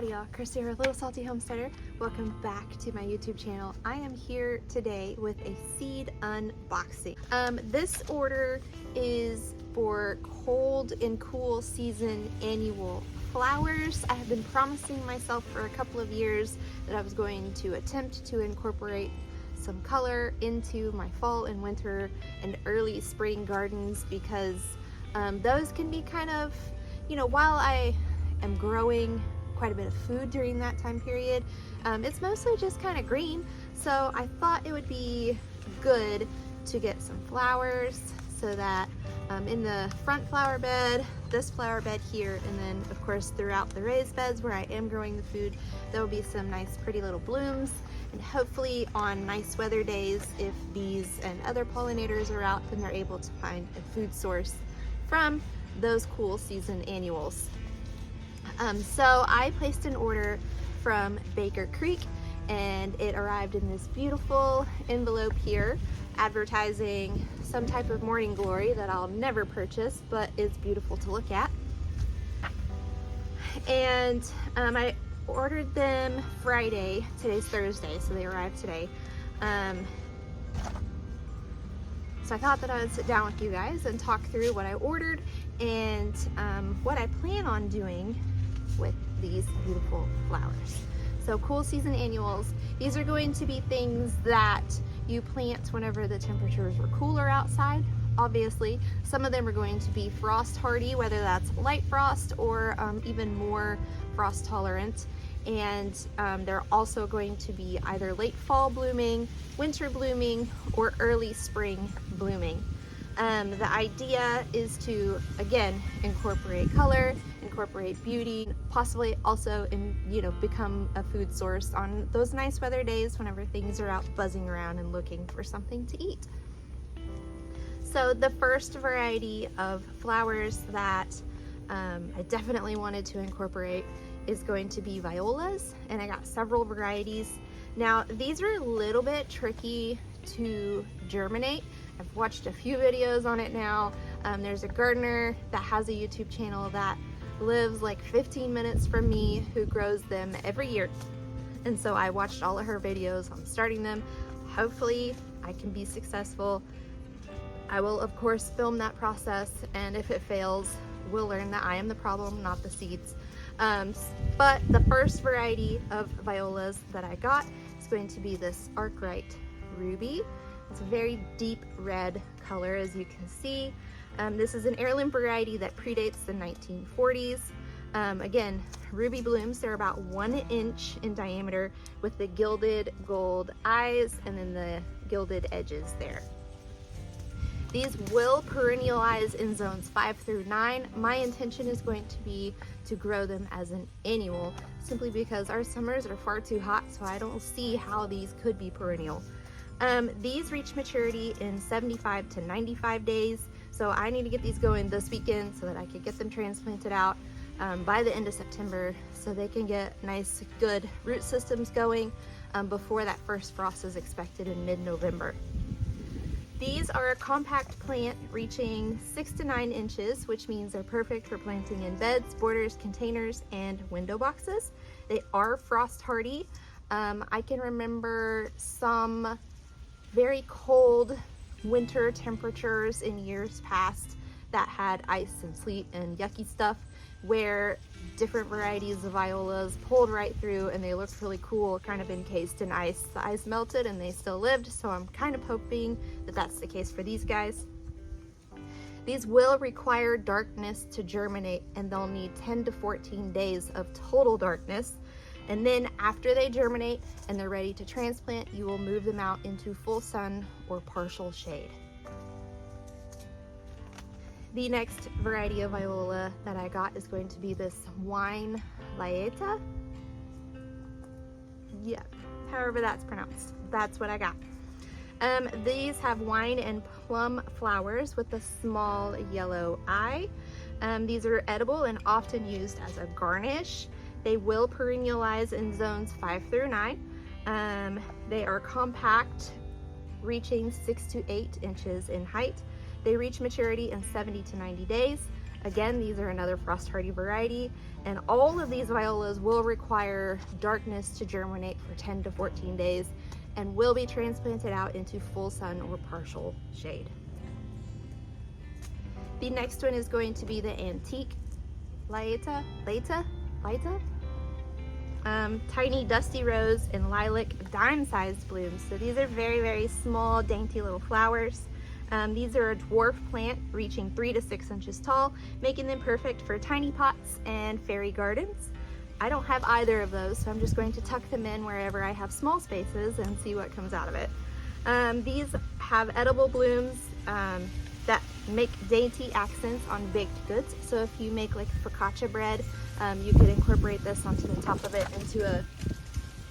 Howdy y'all, Christi here, Little Salty Homesteader. Welcome back to my YouTube channel. I am here today with a seed unboxing. This order is for cold and cool season annual flowers. I have been promising myself for a couple of years that I was going to attempt to incorporate some color into my fall and winter and early spring gardens because those can be kind of, you know, while I am growing quite a bit of food during that time period, it's mostly just kind of green. So I thought it would be good to get some flowers so that in the front flower bed, this flower bed here, and then of course throughout the raised beds where I am growing the food, there will be some nice pretty little blooms. And hopefully on nice weather days, if bees and other pollinators are out, then they're able to find a food source from those cool season annuals. So I placed an order from Baker Creek and it arrived in this beautiful envelope here advertising some type of morning glory that I'll never purchase, but is beautiful to look at. And I ordered them Friday. Today's Thursday, so they arrived today. So I thought that I would sit down with you guys and talk through what I ordered and what I plan on doing with these beautiful flowers. So cool season annuals, these are going to be things that you plant whenever the temperatures are cooler outside. Obviously, some of them are going to be frost hardy, whether that's light frost or even more frost tolerant. And they're also going to be either late fall blooming, winter blooming, or early spring blooming. The idea is to, again, incorporate color, incorporate beauty, possibly also become a food source on those nice weather days whenever things are out buzzing around and looking for something to eat. So the first variety of flowers that I definitely wanted to incorporate is going to be violas, and I got several varieties. Now these are a little bit tricky to germinate. I've watched a few videos on it now. There's a gardener that has a YouTube channel that lives like 15 minutes from me who grows them every year. And so I watched all of her videos on starting them. Hopefully I can be successful. I will of course film that process, and if it fails, we'll learn that I am the problem, not the seeds. But the first variety of violas that I got is going to be this Arkwright Ruby. It's a very deep red color, as you can see. This is an heirloom variety that predates the 1940s. Again, ruby blooms, they're about 1 inch in diameter with the gilded gold eyes and then the gilded edges there. These will perennialize in zones 5 through 9. My intention is going to be to grow them as an annual, simply because our summers are far too hot, so I don't see how these could be perennial. These reach maturity in 75 to 95 days, so I need to get these going this weekend so that I can get them transplanted out by the end of September so they can get nice, good root systems going before that first frost is expected in mid-November. These are a compact plant reaching 6 to 9 inches, which means they're perfect for planting in beds, borders, containers, and window boxes. They are frost hardy. I can remember some very cold winter temperatures in years past that had ice and sleet and yucky stuff, where different varieties of violas pulled right through and they looked really cool, kind of encased in ice. The ice melted and they still lived, so I'm kind of hoping that that's the case for these guys. These will require darkness to germinate, and they'll need 10 to 14 days of total darkness. And then after they germinate and they're ready to transplant, you will move them out into full sun or partial shade. The next variety of viola that I got is going to be this wine laeta. Yeah, however that's pronounced. That's what I got. These have wine and plum flowers with a small yellow eye. These are edible and often used as a garnish. They will perennialize in zones 5 through 9. They are compact, reaching 6 to 8 inches in height. They reach maturity in 70 to 90 days. Again, these are another frost hardy variety, and all of these violas will require darkness to germinate for 10 to 14 days and will be transplanted out into full sun or partial shade. The next one is going to be the antique Laeta, tiny dusty rose and lilac dime-sized blooms. So these are very, very small, dainty little flowers. These are a dwarf plant reaching 3 to 6 inches tall, making them perfect for tiny pots and fairy gardens. I don't have either of those, so I'm just going to tuck them in wherever I have small spaces and see what comes out of it. These have edible blooms that make dainty accents on baked goods. So if you make like focaccia bread, you could incorporate this onto the top of it into a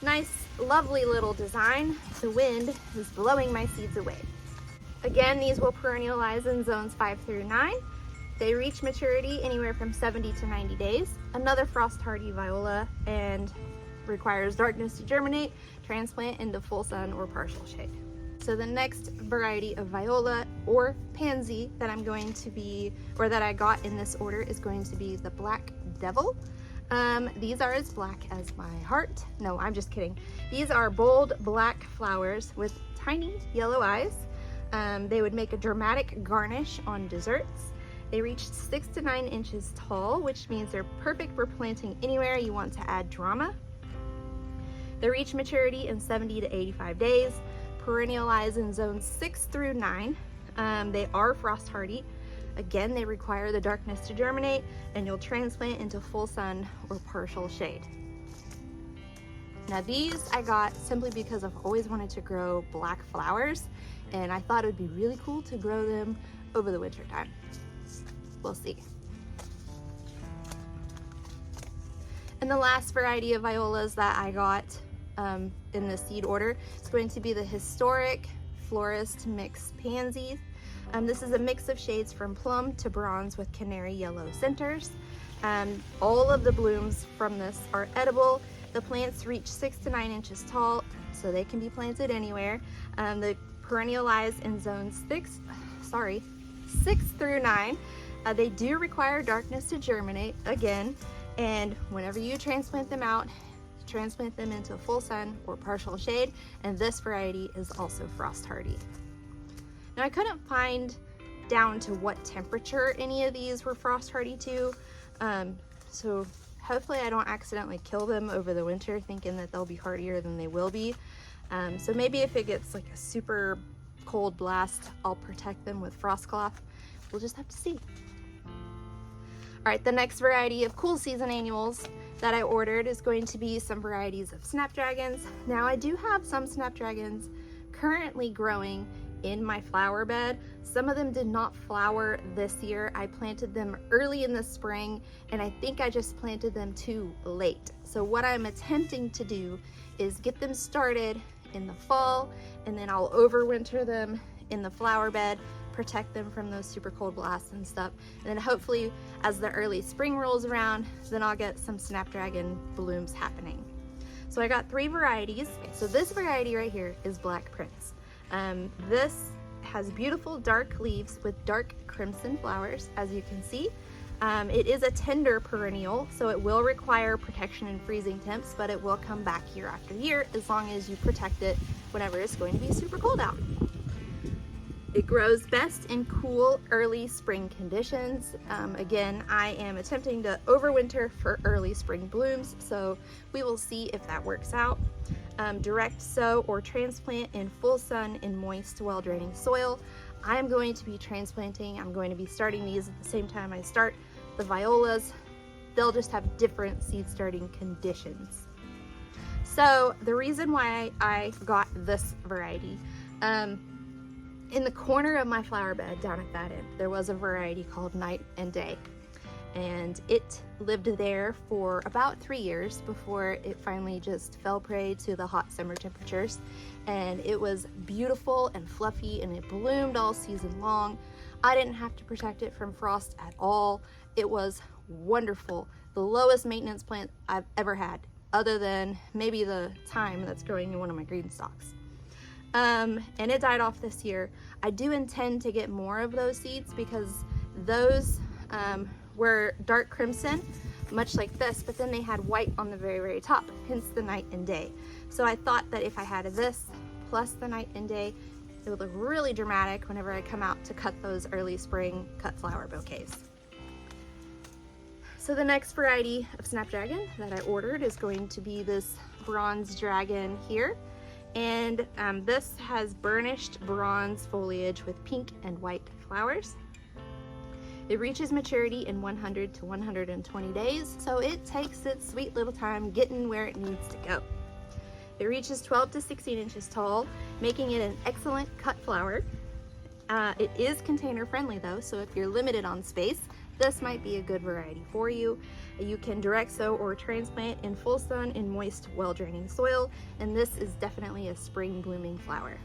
nice, lovely little design. The wind is blowing my seeds away. Again, these will perennialize in zones 5 through 9. They reach maturity anywhere from 70 to 90 days. Another frost hardy viola, and requires darkness to germinate, transplant into full sun or partial shade. So the next variety of viola or pansy that I'm going to be, or that I got in this order, is going to be the Black Devil. These are as black as my heart. No, I'm just kidding. These are bold black flowers with tiny yellow eyes. They would make a dramatic garnish on desserts. They reach 6 to 9 inches tall, which means they're perfect for planting anywhere you want to add drama. They reach maturity in 70 to 85 days, perennialize in zones 6 through 9. They are frost hardy. Again, they require the darkness to germinate, and you'll transplant into full sun or partial shade. Now these I got simply because I've always wanted to grow black flowers, and I thought it would be really cool to grow them over the winter time. We'll see. And the last variety of violas that I got in the seed order is going to be the Historic Florist Mix Pansy. This is a mix of shades from plum to bronze with canary yellow centers. All of the blooms from this are edible. The plants reach 6 to 9 inches tall, so they can be planted anywhere. They perennialize in zones 6 through 9. They do require darkness to germinate again, and whenever you transplant them out, transplant them into full sun or partial shade, and this variety is also frost hardy. Now I couldn't find down to what temperature any of these were frost hardy to, so hopefully I don't accidentally kill them over the winter thinking that they'll be hardier than they will be. So maybe if it gets like a super cold blast, I'll protect them with frost cloth. We'll just have to see. All right, the next variety of cool season annuals that I ordered is going to be some varieties of snapdragons. Now I do have some snapdragons currently growing in my flower bed. Some of them did not flower this year. I planted them early in the spring, and I think I just planted them too late. So what I'm attempting to do is get them started in the fall, and then I'll overwinter them in the flower bed, protect them from those super cold blasts and stuff. And then hopefully as the early spring rolls around, then I'll get some snapdragon blooms happening. So I got 3 varieties. So this variety right here is Black Prince. This has beautiful dark leaves with dark crimson flowers, as you can see. It is a tender perennial, so it will require protection in freezing temps, but it will come back year after year as long as you protect it whenever it's going to be super cold out. It grows best in cool early spring conditions. Again, I am attempting to overwinter for early spring blooms, so we will see if that works out. Direct sow or transplant in full sun in moist, well-draining soil. I'm going to be transplanting. I'm going to be starting these at the same time I start the violas. They'll just have different seed starting conditions. So the reason why I got this variety, in the corner of my flower bed down at that end, there was a variety called Night and Day. And it lived there for about 3 years before it finally just fell prey to the hot summer temperatures. And it was beautiful and fluffy, and it bloomed all season long. I didn't have to protect it from frost at all. It was wonderful. The lowest maintenance plant I've ever had, other than maybe the thyme that's growing in one of my green stalks. And it died off this year. I do intend to get more of those seeds because those were dark crimson, much like this, but then they had white on the very top, hence the night and day. So I thought that if I had this plus the night and day, it would look really dramatic whenever I come out to cut those early spring cut flower bouquets. So the next variety of snapdragon that I ordered is going to be this bronze dragon here. And this has burnished bronze foliage with pink and white flowers. It reaches maturity in 100 to 120 days, so it takes its sweet little time getting where it needs to go. It reaches 12 to 16 inches tall, making it an excellent cut flower. It is container friendly though, so if you're limited on space, this might be a good variety for you. You can direct sow or transplant in full sun in moist, well-draining soil, and this is definitely a spring blooming flower.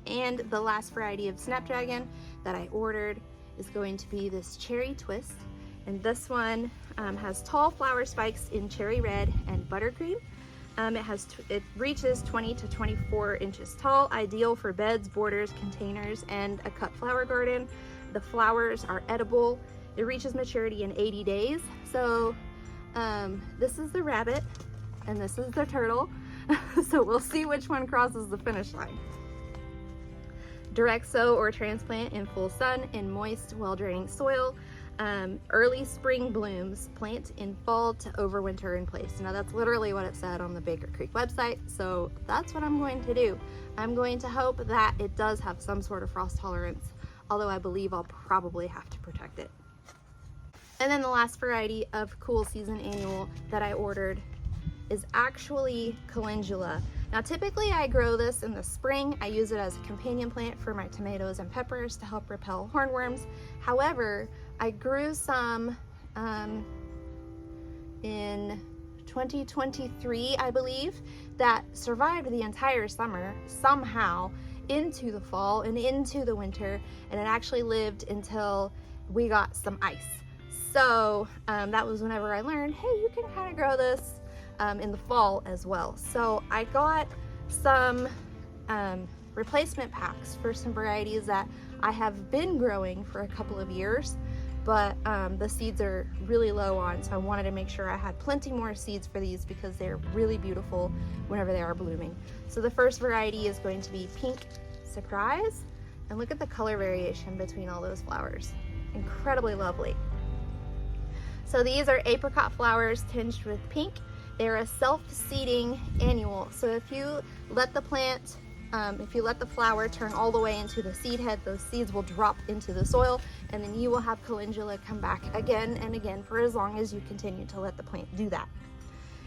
And the last variety of snapdragon that I ordered is going to be this cherry twist. And this one has tall flower spikes in cherry red and buttercream. It reaches 20 to 24 inches tall, ideal for beds, borders, containers, and a cut flower garden. The flowers are edible. It reaches maturity in 80 days. So this is the rabbit and this is the turtle. So we'll see which one crosses the finish line. Direct sow or transplant in full sun in moist, well-draining soil. Early spring blooms, plant in fall to overwinter in place. Now that's literally what it said on the Baker Creek website, so that's what I'm going to do. I'm going to hope that it does have some sort of frost tolerance, although I believe I'll probably have to protect it. And then the last variety of cool season annual that I ordered is actually calendula. Now typically I grow this in the spring. I use it as a companion plant for my tomatoes and peppers to help repel hornworms. However, I grew some in 2023, I believe, that survived the entire summer somehow into the fall and into the winter, and it actually lived until we got some ice. So that was whenever I learned, hey, you can kind of grow this in the fall as well. So I got some replacement packs for some varieties that I have been growing for a couple of years, but the seeds are really low on, so I wanted to make sure I had plenty more seeds for these because they're really beautiful whenever they are blooming. So the first variety is going to be Pink Surprise, and look at the color variation between all those flowers. Incredibly lovely. So these are apricot flowers tinged with pink. They're a self-seeding annual, so if you let the plant if you let the flower turn all the way into the seed head, those seeds will drop into the soil, and then you will have calendula come back again and again for as long as you continue to let the plant do that.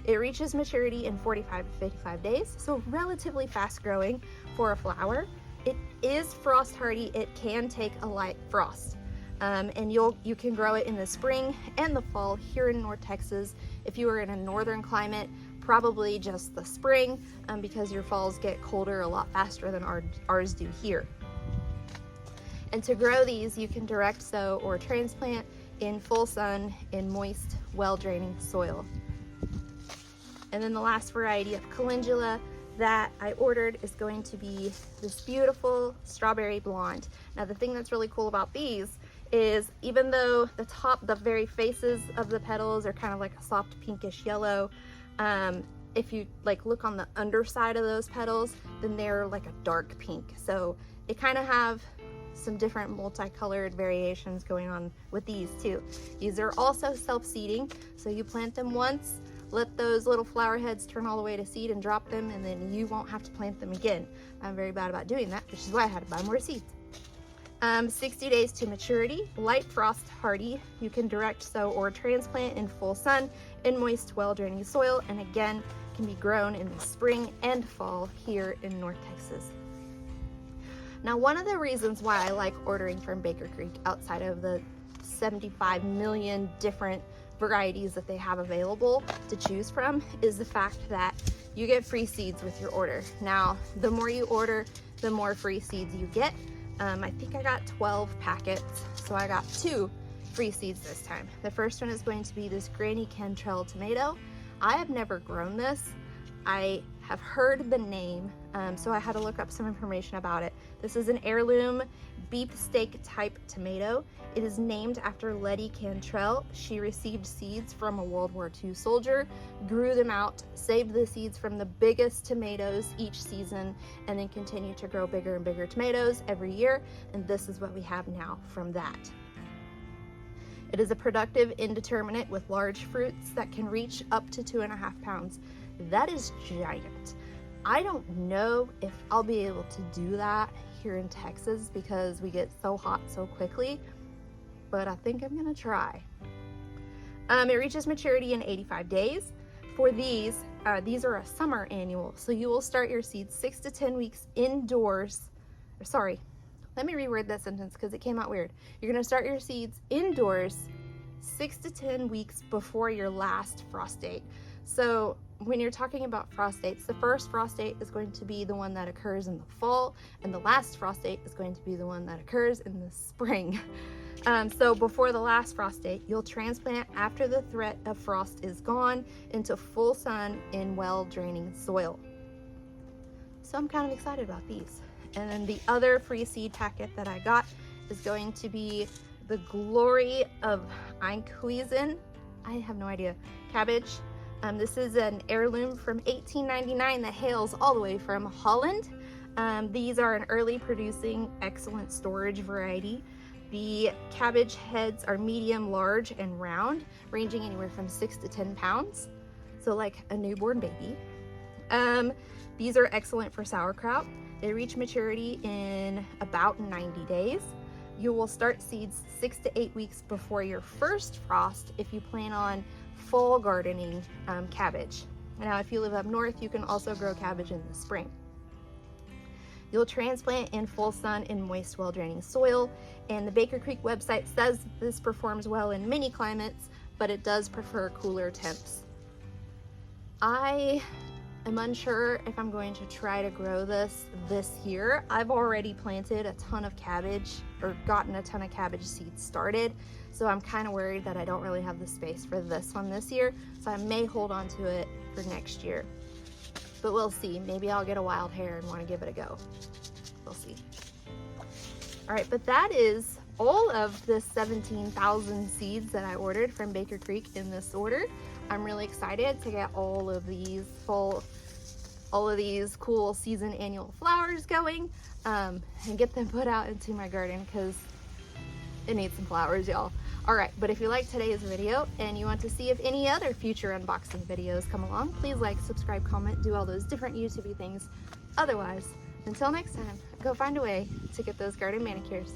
It reaches maturity in 45 to 55 days, so relatively fast growing for a flower. It is frost hardy. It can take a light frost. And you can grow it in the spring and the fall here in North Texas. If you are in a northern climate, probably just the spring, because your falls get colder a lot faster than ours do here. And to grow these, you can direct sow or transplant in full sun in moist, well-draining soil. And then the last variety of calendula that I ordered is going to be this beautiful strawberry blonde. Now the thing that's really cool about these is even though the very faces of the petals are kind of like a soft pinkish yellow, if you look on the underside of those petals, then they're like a dark pink. So it kind of have some different multicolored variations going on with these too. These are also self-seeding, so you plant them once, let those little flower heads turn all the way to seed and drop them, and then you won't have to plant them again. I'm very bad about doing that, which is why I had to buy more seeds. 60 days to maturity, light frost hardy. You can direct sow or transplant in full sun in moist, well-draining soil, and again can be grown in the spring and fall here in North Texas. Now, one of the reasons why I like ordering from Baker Creek outside of the 75 million different varieties that they have available to choose from is the fact that you get free seeds with your order. Now, the more you order, the more free seeds you get. I think I got 12 packets, so I got 2 free seeds this time. The first one is going to be this Granny Cantrell tomato. I have never grown this. I have heard the name, so I had to look up some information about it. This is an heirloom beefsteak type tomato. It is named after Letty Cantrell. She received seeds from a World War II soldier, grew them out, saved the seeds from the biggest tomatoes each season, and then continued to grow bigger and bigger tomatoes every year. And this is what we have now from that. It is a productive indeterminate with large fruits that can reach up to 2.5 pounds. That is giant. I don't know if I'll be able to do that here in Texas because we get so hot so quickly, but I think I'm gonna try. It reaches maturity in 85 days. For these are a summer annual, so you will start your seeds 6 to 10 weeks indoors. Sorry, let me reword that sentence because it came out weird. You're gonna start your seeds indoors 6 to 10 weeks before your last frost date. So when you're talking about frost dates, the first frost date is going to be the one that occurs in the fall, and the last frost date is going to be the one that occurs in the spring. So before the last frost date, you'll transplant after the threat of frost is gone into full sun in well-draining soil. So I'm kind of excited about these. And then the other free seed packet that I got is going to be the Glory of Einkuisen. I have no idea. Cabbage. This is an heirloom from 1899 that hails all the way from Holland. These are an early producing, excellent storage variety. The cabbage heads are medium, large, and round, ranging anywhere from 6 to 10 pounds. So like a newborn baby. These are excellent for sauerkraut. They reach maturity in about 90 days. You will start seeds 6 to 8 weeks before your first frost if you plan on full gardening cabbage. Now, if you live up north, you can also grow cabbage in the spring. You'll transplant in full sun in moist, well-draining soil, and the Baker Creek website says this performs well in many climates, but it does prefer cooler temps. I am unsure if I'm going to try to grow this year. I've already planted a ton of cabbage, or gotten a ton of cabbage seeds started, so I'm kind of worried that I don't really have the space for this one this year, so I may hold on to it for next year. But we'll see. Maybe I'll get a wild hair and want to give it a go. We'll see. All right, but that is all of the 17,000 seeds that I ordered from Baker Creek in this order. I'm really excited to get all of these cool season annual flowers going and get them put out into my garden because it needs some flowers, y'all. All right, but if you like today's video and you want to see if any other future unboxing videos come along, please like, subscribe, comment, do all those different YouTube-y things. Otherwise, until next time, go find a way to get those garden manicures.